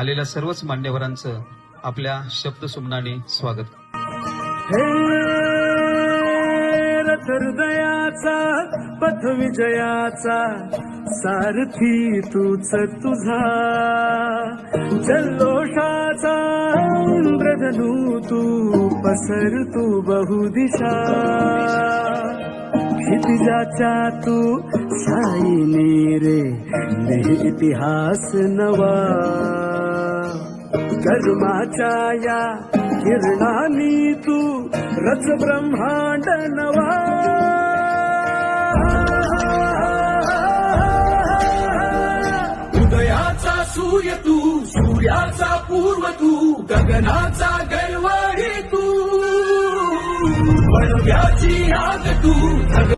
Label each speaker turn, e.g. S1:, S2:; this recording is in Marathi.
S1: आलेल्या सर्वच मान्यवरांचं आपल्या शब्दसुमनाने स्वागत.
S2: हृदयाचा पथ विजयाचा सारथी तूच तुझा, जल्लोषाचा इंद्रधनू तू पसर तू बहुदिशा, क्षितिजाच्या तू साईने रे लिहि इतिहास नवा, कर्माच्या या किरणानी तू रच ब्रह्मांड नवा.
S3: उदयाचा सूर्य तू, सूर्याचा पूर्व तू, गगनाचा गरवाडी तू, वळव्याची आग तू.